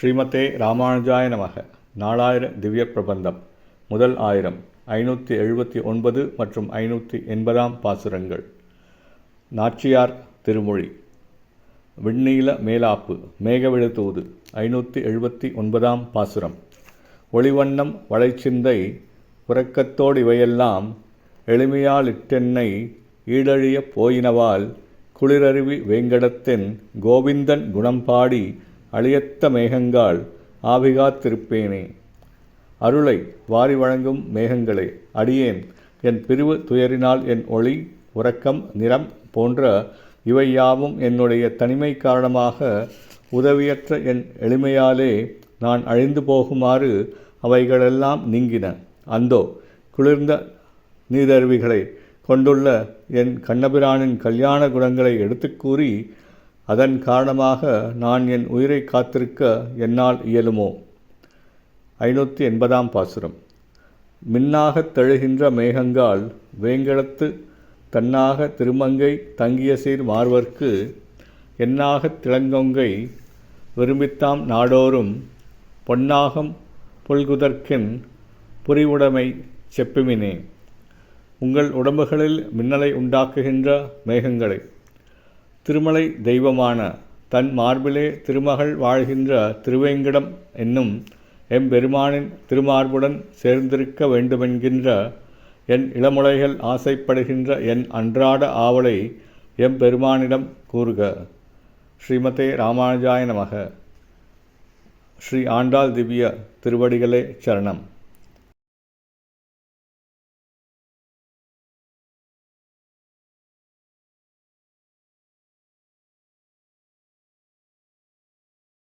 ஸ்ரீமதே ராமானுஜாய நமக. நாலாயிர திவ்ய பிரபந்தம். முதல் ஆயிரம் 579 மற்றும் 580 பாசுரங்கள். நாச்சியார் திருமொழி. விண்ணீல மேலாப்பு மேகவிழு தூது 579 பாசுரம். ஒளிவண்ணம் வளைச்சிந்தை உறக்கத்தோடு இவையெல்லாம் எளிமையாலிட்டென்னை ஈடழியப் போயினவால் குளிரருவி வேங்கடத்தின் கோவிந்தன் குணம்பாடி அழியத்த மேகங்காள் ஆவிகாத்திருப்பேனே. அருளை வாரி வழங்கும் மேகங்களே, அடியேன் என் பிரிவு துயரினால் என் ஒளி உறக்கம் நிறம் போன்ற இவை யாவும் என்னுடைய தனிமை காரணமாக உதவியற்ற என் எளிமையாலே நான் அழிந்து போகுமாறு அவைகளெல்லாம் நீங்கின. அந்தோ குளிர்ந்த நீரருவிகளை கொண்டுள்ள என் கண்ணபிரானின் கல்யாண குணங்களை எடுத்து கூறி அதன் காரணமாக நான் என் உயிரை காத்திருக்க என்னால் இயலுமோ. 580 பாசுரம். மின்னாகத் தழுகின்ற மேகங்கால் வேங்கடத்து தன்னாக திருமங்கை தங்கிய சீர் மார்வர்க்கு என்னாகத் திளங்கொங்கை விரும்பித்தாம் நாடோறும் பொன்னாகம் புல்குதற்கின் புரிவுடைமை செப்புமினே. உங்கள் உடம்புகளில் மின்னலை உண்டாக்குகின்ற மேகங்களை திருமலை தெய்வமான தன் மார்பிலே திருமகள் வாழ்கின்ற திருவேங்கடம் என்னும் எம்பெருமானின் திருமார்புடன் சேர்ந்திருக்க வேண்டுமென்கின்ற என் இளமுலைகள் ஆசைப்படுகின்ற என் அன்றாட ஆவலை எம்பெருமானிடம் கூறுக. ஸ்ரீமதே ராமானுஜாய நமக. ஸ்ரீ ஆண்டாள் திவ்ய திருவடிகளே சரணம்.